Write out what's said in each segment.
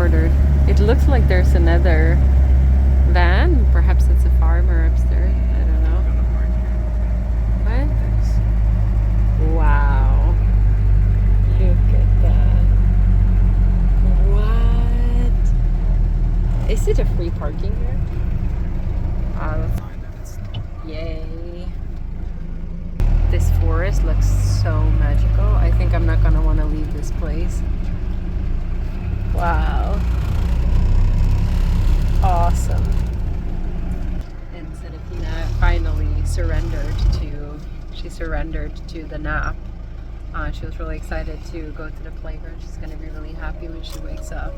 ordered. It looks like there's another van. Perhaps it's a farmer upstairs. I don't know. What? Wow. Look at that. What? Is it a free parking here? Yay. This forest looks so magical. I think I'm not gonna want to leave this place. Wow. Awesome. And Serafina finally surrendered to the nap. She was really excited to go to the playground. She's gonna be really happy when she wakes up.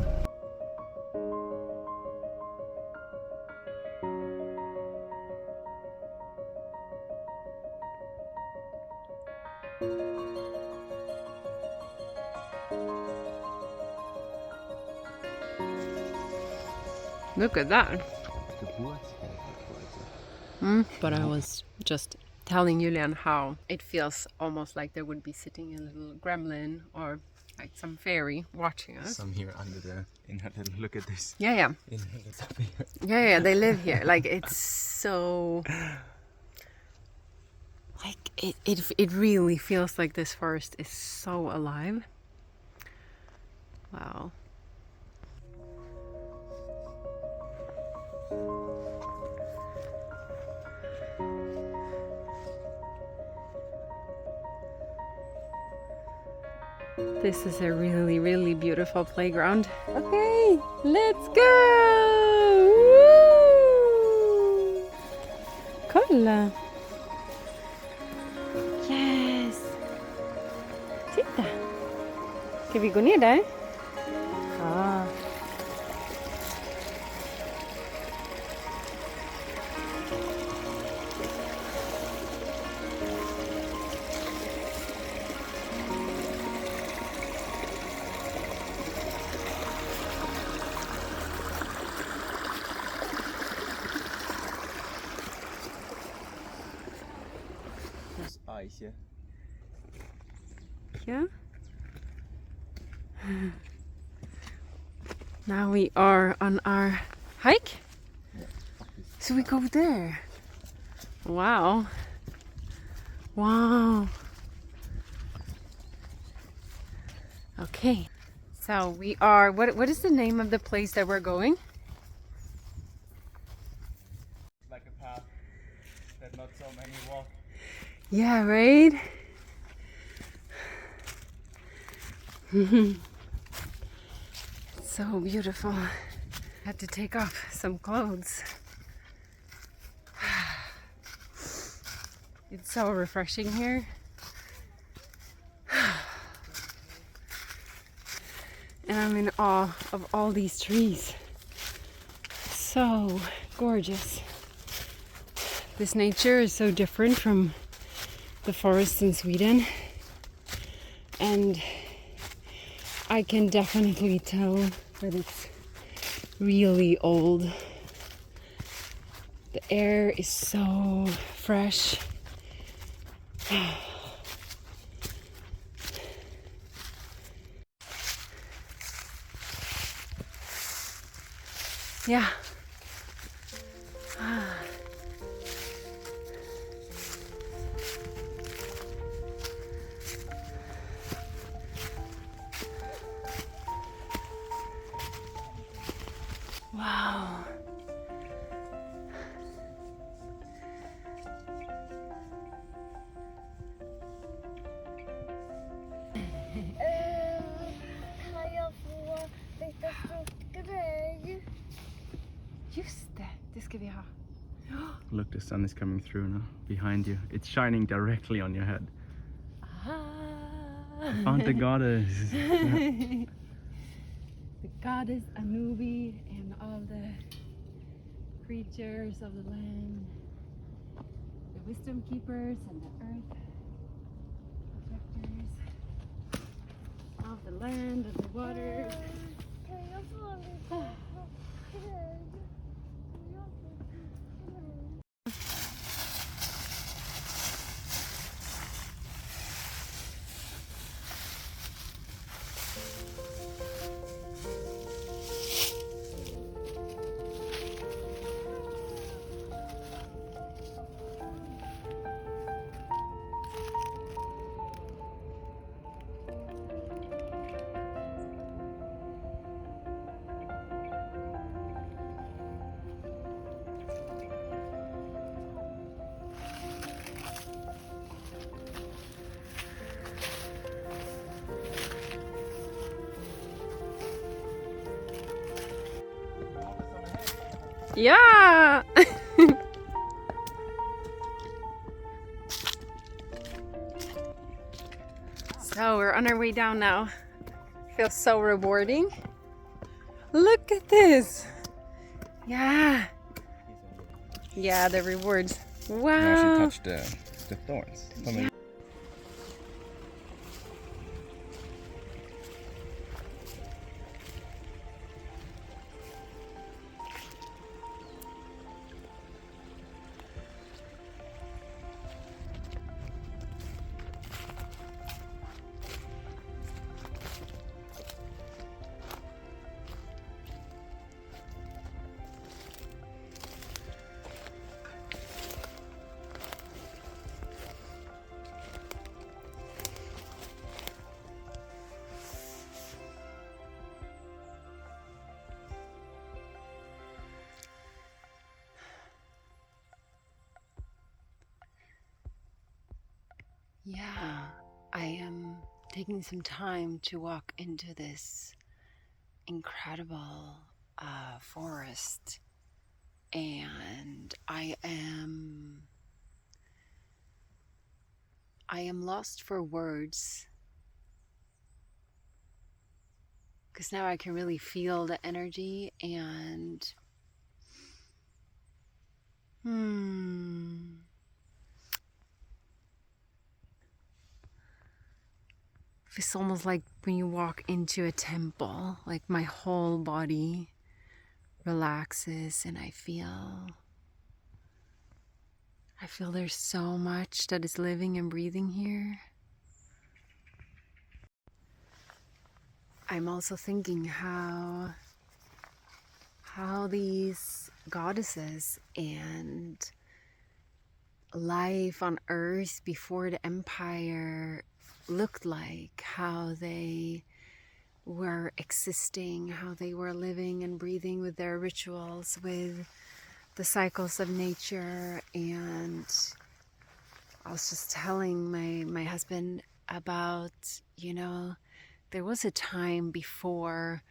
Look at that. But I was just telling Julian how it feels almost like there would be sitting a little gremlin or like some fairy watching us. Some here under the look at this. Yeah. Yeah, they live here. Like it's so like it really feels like this forest is so alive. Wow. This is a really, really beautiful playground. Okay, let's go! Woo! Kolla! Yes! Titta! Ska vi gå ner där? Ja. Ice, yeah. Yeah. Now we are on our hike. So we go there. Wow. Wow. Okay. So we are, what is the name of the place that we're going? Like a path that not so many walk. Yeah, right? So beautiful. Had to take off some clothes. It's so refreshing here. And I'm in awe of all these trees. So gorgeous. This nature is so different from the forests in Sweden, and I can definitely tell that it's really old. The air is so fresh. Yeah. Wow. Kan jag få lite fruktgrej? Just det, det ska vi ha. Look, the sun is coming through now behind you. It's shining directly on your head. Found the goddess. The goddess Anubi and all the creatures of the land, the wisdom keepers and the earth protectors of the land, of the waters. Kan jag få lite fruktgrej? Yeah! So we're on our way down now. Feels so rewarding. Look at this! Yeah! Yeah, the rewards. Wow! Now she touched the thorns. Yeah. Yeah, I am taking some time to walk into this incredible forest, and I am lost for words because now I can really feel the energy and it's almost like when you walk into a temple, like my whole body relaxes and I feel there's so much that is living and breathing here. I'm also thinking how these goddesses and life on earth before the empire looked like, how they were existing, how they were living and breathing with their rituals, with the cycles of nature. And I was just telling my husband about, there was a time before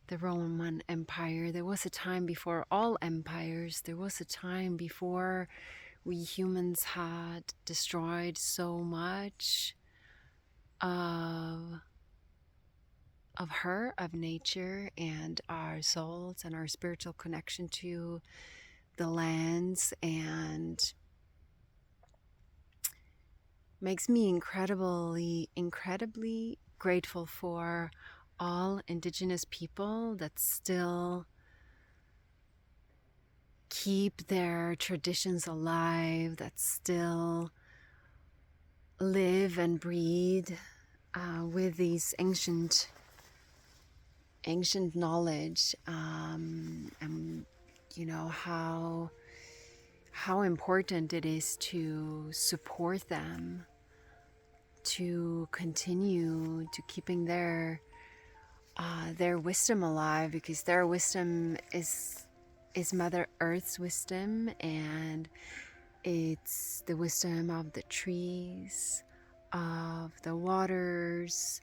the Roman Empire, there was a time before all empires, there was a time before we humans had destroyed so much of of nature and our souls and our spiritual connection to the lands, and makes me incredibly grateful for all indigenous people that still keep their traditions alive, that still live and breathe with these ancient knowledge, and how important it is to support them, to continue to keeping their wisdom alive, because their wisdom is Mother Earth's wisdom, and it's the wisdom of the trees, of the waters,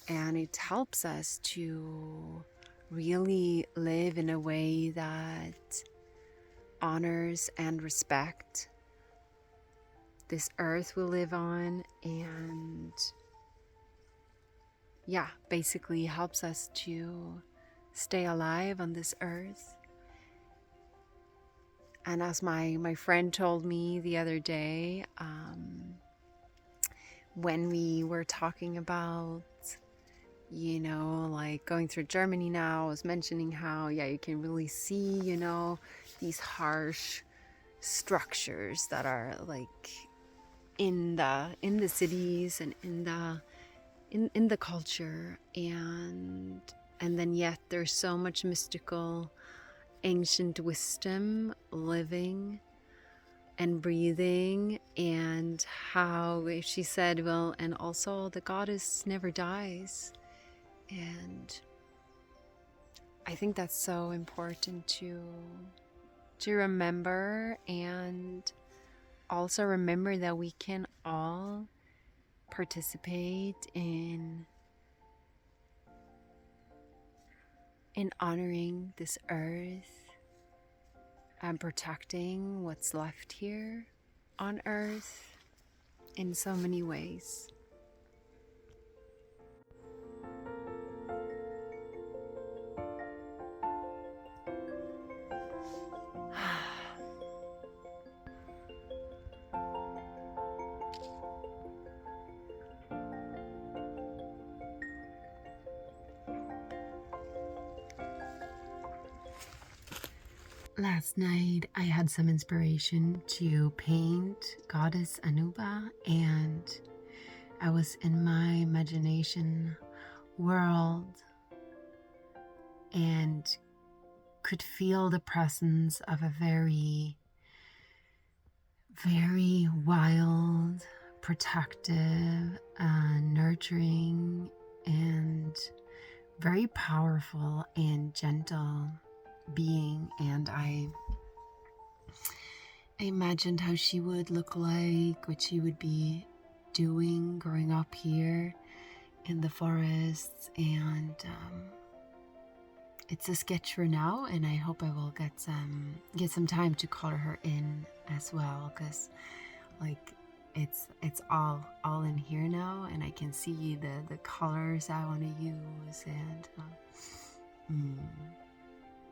and it helps us to really live in a way that honors and respect this earth we live on, and basically helps us to stay alive on this earth. And as my friend told me the other day, when we were talking about, like going through Germany now, I was mentioning how, you can really see, these harsh structures that are like in the cities and in the culture, and then yet there's so much mystical ancient wisdom living and breathing. And how she said, well, and also the goddess never dies. And I think that's so important to remember, and also remember that we can all participate in honoring this earth and protecting what's left here on Earth in so many ways. Last night I had some inspiration to paint Goddess Anuba, and I was in my imagination world and could feel the presence of a very, very wild, protective, nurturing, and very powerful and gentle being. And I imagined how she would look like, what she would be doing growing up here in the forests, and it's a sketch for now, and I hope I will get some time to color her in as well, because like it's all in here now, and I can see the colors I want to use, and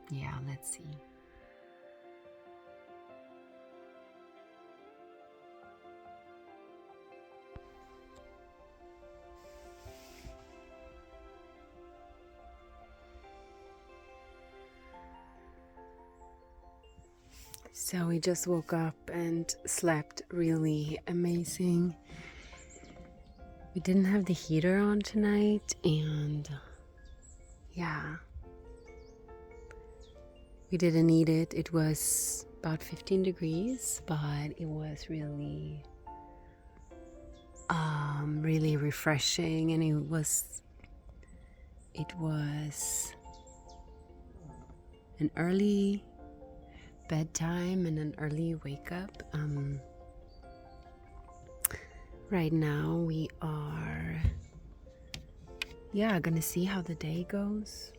yeah, let's see. So we just woke up and slept really amazing. We didn't have the heater on tonight, and yeah, we didn't need it. It was about 15 degrees, but it was really really refreshing, and it was an early bedtime and an early wake up. Right now we are gonna see how the day goes.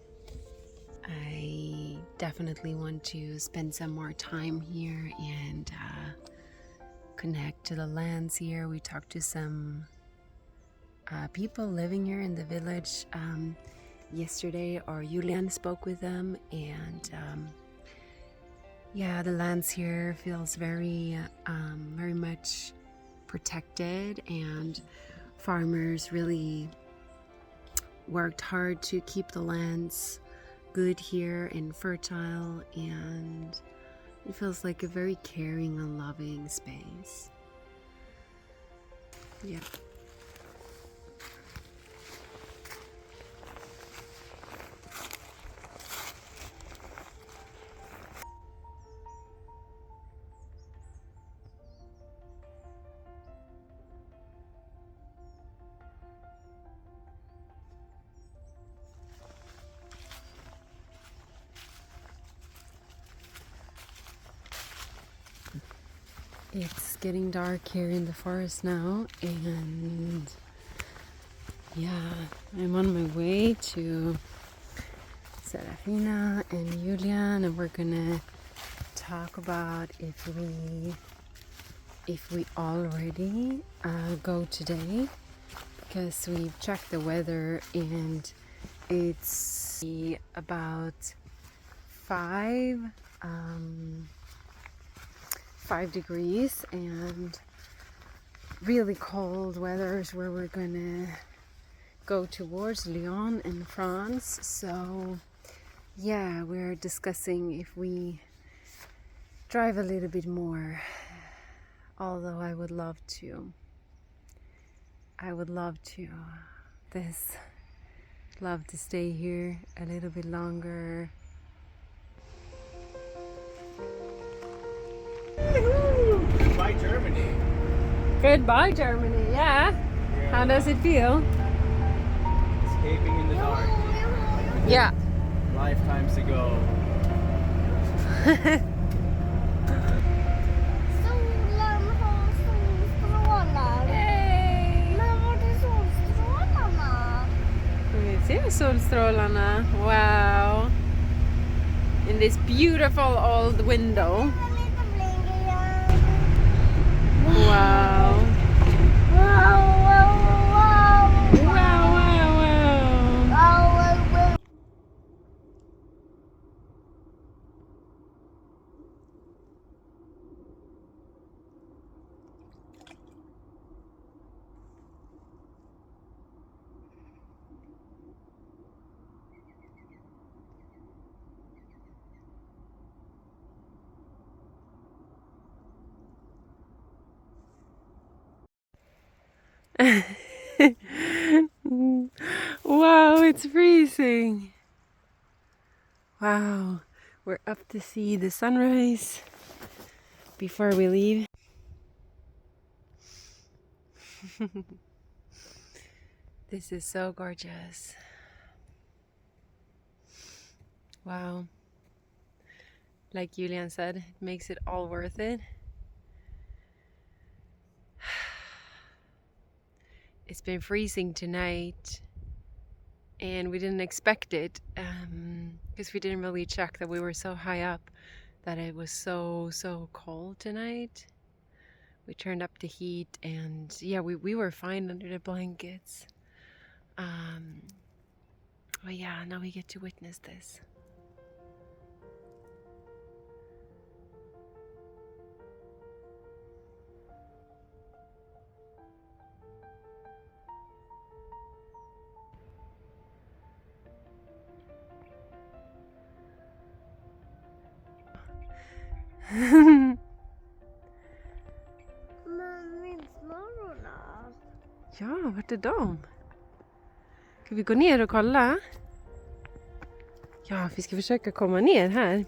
I definitely want to spend some more time here and connect to the lands here. We talked to some people living here in the village yesterday, or Julian spoke with them, and the lands here feels very much protected, and farmers really worked hard to keep the lands good here and fertile, and it feels like a very caring and loving space. Yeah. It's getting dark here in the forest now, and I'm on my way to Serafina and Julian, and we're gonna talk about if we already go today, because we've checked the weather and it's about 5 degrees and really cold weathers where we're gonna go towards Lyon in France. So yeah, we're discussing if we drive a little bit more, although I would love to stay here a little bit longer. Goodbye, Germany. Goodbye, Germany. Yeah. How does it feel? Escaping in the dark. Yeah. Lifetimes ago. Solen har solstrålar. Yay! Men var är solstrålarna? Vi ser solstrålarna. Wow. in this beautiful old window. Wow. Wow, wow, wow, Wow, wow, wow. wow, wow. Wow, it's freezing. Wow, we're up to see the sunrise before we leave. This is so gorgeous. Wow. Like Julian said, it makes it all worth it. It's been freezing tonight and we didn't expect it because we didn't really check that we were so high up that it was so cold tonight. We turned up the heat and yeah, we were fine under the blankets. But yeah, now we get to witness this. Men vindsmorgorna. Ja, vart är de? Ska vi gå ner och kolla? Ja, vi ska försöka komma ner här.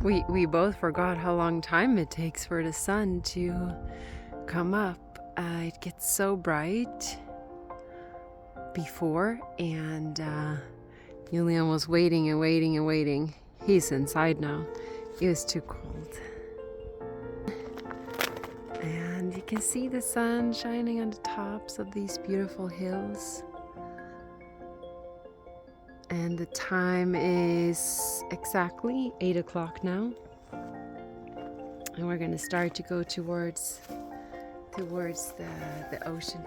We both forgot how long time it takes for the sun to come up. It gets so bright before, and Julian was waiting and waiting and waiting. He's inside now. It was too cold. And you can see the sun shining on the tops of these beautiful hills. And the time is exactly 8 o'clock now. And we're going to start to go towards the ocean.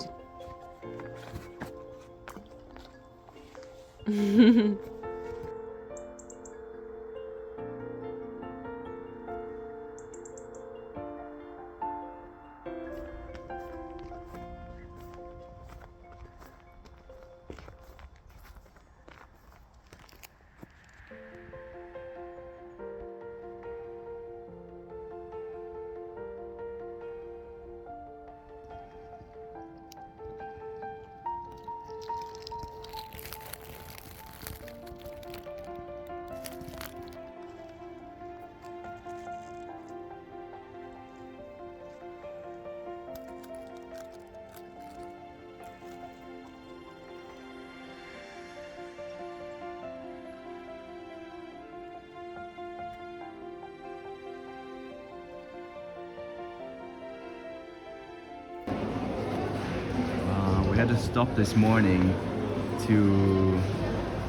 We had to stop this morning to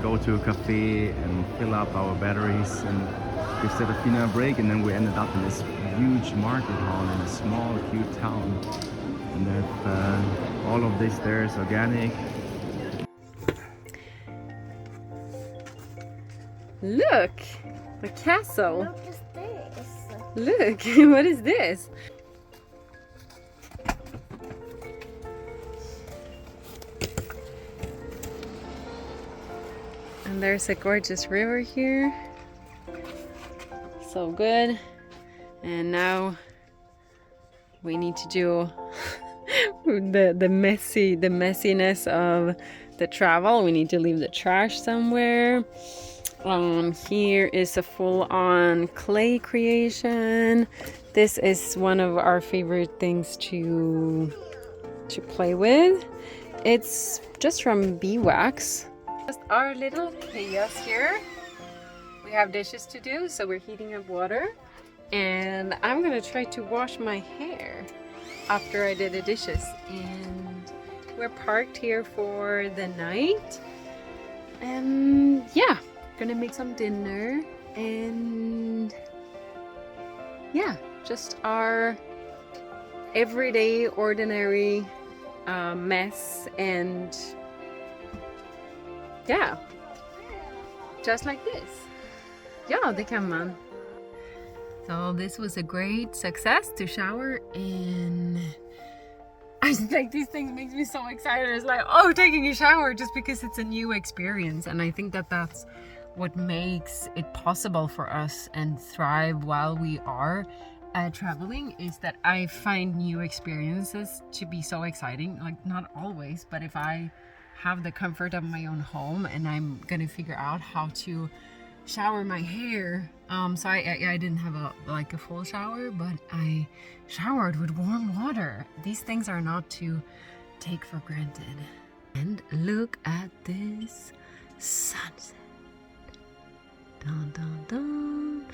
go to a cafe and fill up our batteries, and we set a dinner break, and then we ended up in this huge market hall in a small cute town, and that all of this there is organic. Look, a castle. Look at this. Look, what is this? And there's a gorgeous river here. So good. And now we need to do the messiness of the travel. We need to leave the trash somewhere. Here is a full-on clay creation. This is one of our favorite things to play with. It's just from beeswax. Just our little chaos here. We have dishes to do, so we're heating up water. And I'm gonna try to wash my hair after I did the dishes. And we're parked here for the night. And yeah, gonna make some dinner. And yeah, just our everyday, ordinary mess. And yeah, just like this. Ja, det kan man. So this was a great success to shower, and I like these things makes me so excited. It's like, oh, taking a shower just because it's a new experience. And I think that that's what makes it possible for us and thrive while we are traveling, is that I find new experiences to be so exciting. Like, not always, but if I have the comfort of my own home and I'm gonna figure out how to shower my hair. So I didn't have a full shower, but I showered with warm water. These things are not to take for granted. And look at this sunset. Dun, dun, dun.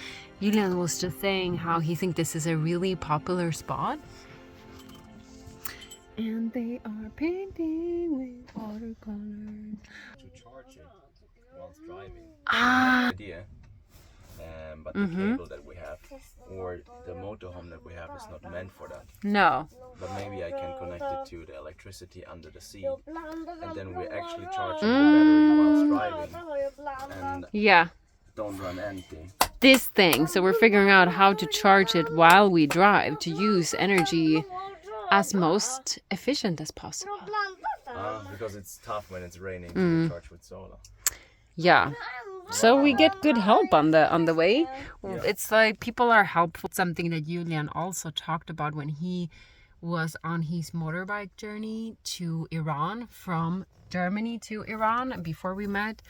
Julian was just saying how he thinks this is a really popular spot. And they are painting with watercolors. To charge it whilst driving. Ah. Idea. But the cable that we have, or the motorhome that we have, is not meant for that. No. But maybe I can connect it to the electricity under the sea, and then we actually charge the battery whilst driving, and Yeah. don't run empty. This thing. So we're figuring out how to charge it while we drive to use energy as most efficient as possible. Because it's tough when it's raining to charge with solar. Yeah. So we get good help on the way. It's like people are helpful. Something that Julian also talked about when he was on his motorbike journey to Iran, from Germany to Iran before we met.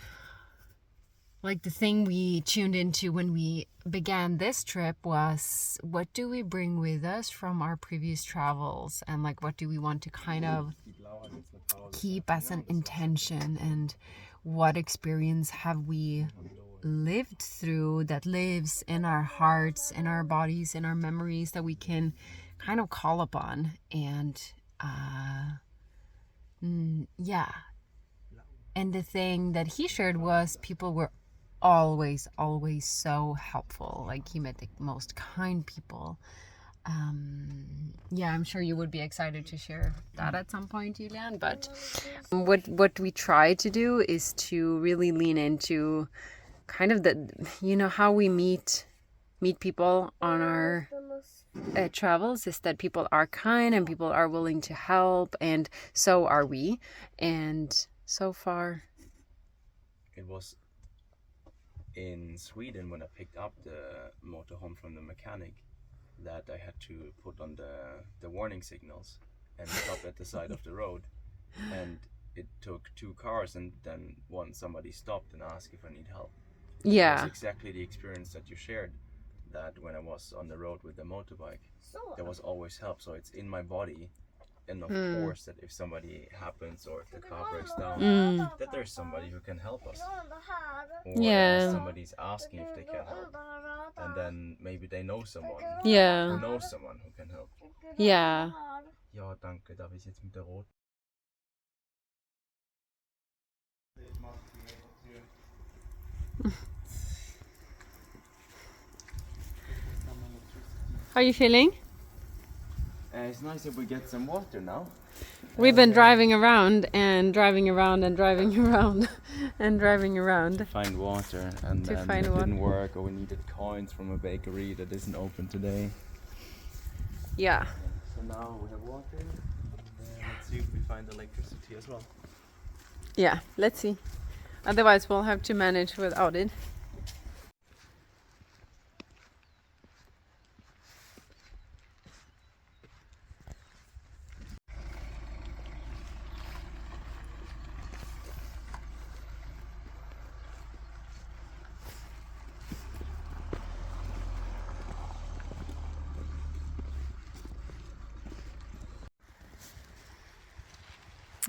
Like, the thing we tuned into when we began this trip was, what do we bring with us from our previous travels, and like what do we want to kind of keep as an intention, and what experience have we lived through that lives in our hearts, in our bodies, in our memories, that we can kind of call upon. And yeah. And the thing that he shared was people were always so helpful. Like, he met the most kind people. Yeah, I'm sure you would be excited to share that at some point, Julian. But what we try to do is to really lean into kind of the, how we meet people on our travels, is that people are kind and people are willing to help, and so are we. And so far, It was in Sweden when I picked up the motorhome from the mechanic that I had to put on the warning signals and stop at the side of the road. And it took 2 cars, and then somebody stopped and asked if I need help. yeah. It was exactly the experience that you shared, that when I was on the road with the motorbike, there was always help. So it's in my body. And of course, that if somebody happens or if the car breaks down, that there's somebody who can help us. Or Yeah. somebody's asking if they can help. And then maybe they know someone Yeah. who knows someone who can help. Yeah. Ja, danke. Darf ich jetzt mit der Rot? How are you feeling? It's nice if we get some water now. We've been driving around and driving around and driving around and driving around. Find water, and To then find it water. didn't work, or we needed coins from a bakery that isn't open today. Yeah. So now we have water, and let's see if we find electricity as well. Yeah, let's see. Otherwise we'll have to manage without it.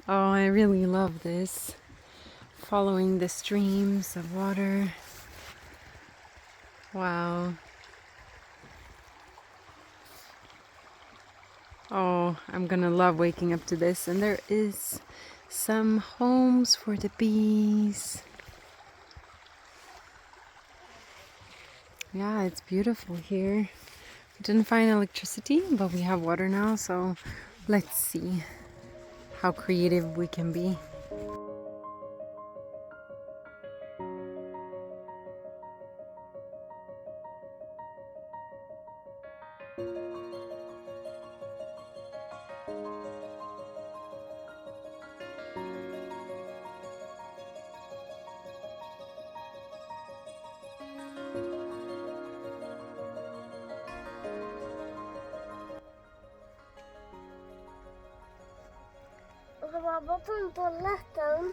Oh, I really love this. Following the streams of water. Wow. Oh, I'm gonna love waking up to this. And there is some homes for the bees. Yeah, it's beautiful here. We didn't find electricity, but we have water now, so let's see how creative we can be. Och det var bortom toaletten.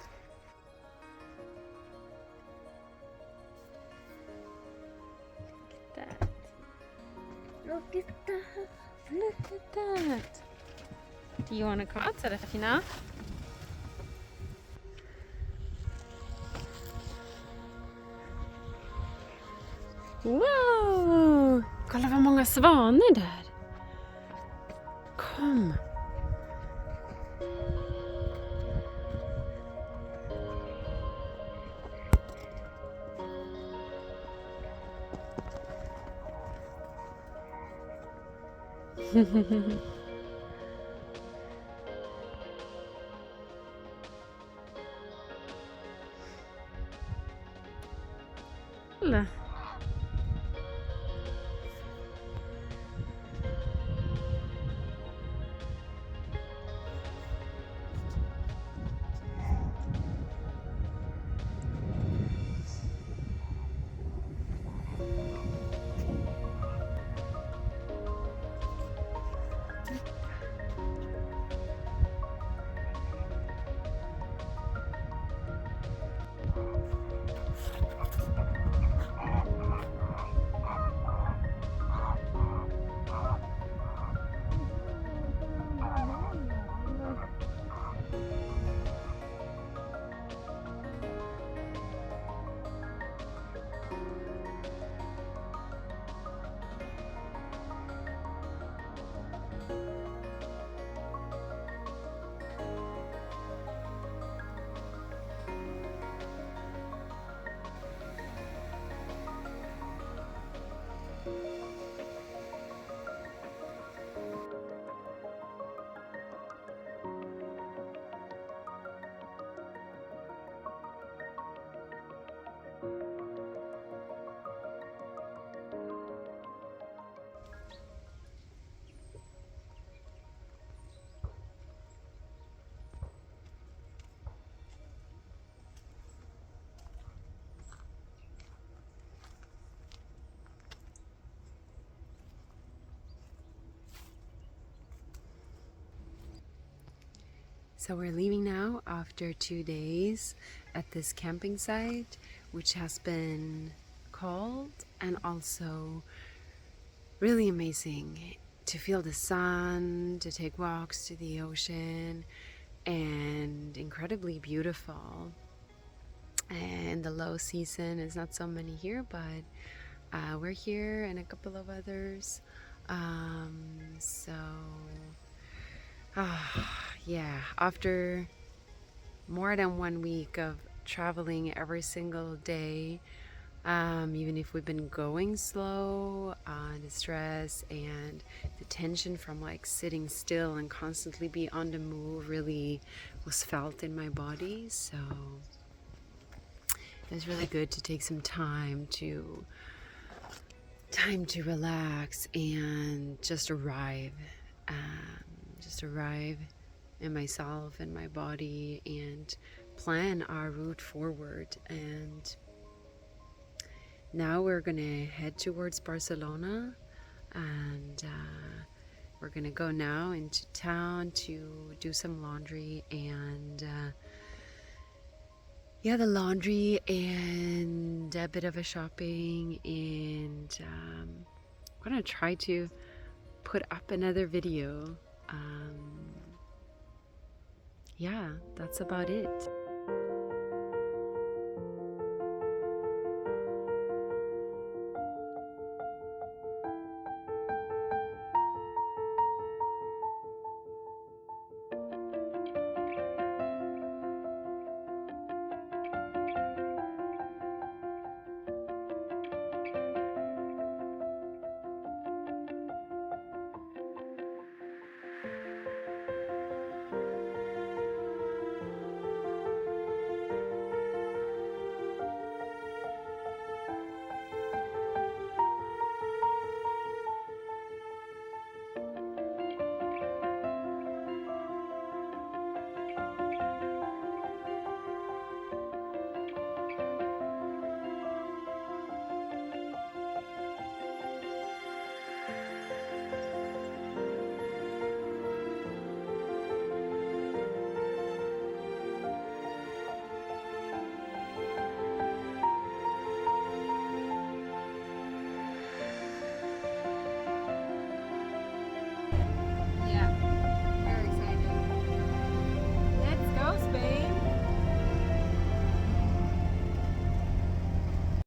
That. Look at that. Look at that. Do you want to come out, Serafina? Wow! Kolla vad många svanar där. Kom. Kolla. So we're leaving now after 2 days at this camping site, which has been cold and also really amazing to feel the sun, to take walks to the ocean, and incredibly beautiful. And the low season is not so many here, but we're here and a couple of others. Yeah, after more than 1 week of traveling every single day, Even if we've been going slow, the stress and the tension from like sitting still and constantly be on the move really was felt in my body. So it was really good to take some time to relax and just arrive, just arrive in myself and my body and plan our route forward. And now we're gonna head towards Barcelona, and we're gonna go now into town to do some laundry and the laundry and a bit of a shopping, and I'm gonna try to put up another video. Yeah, that's about it.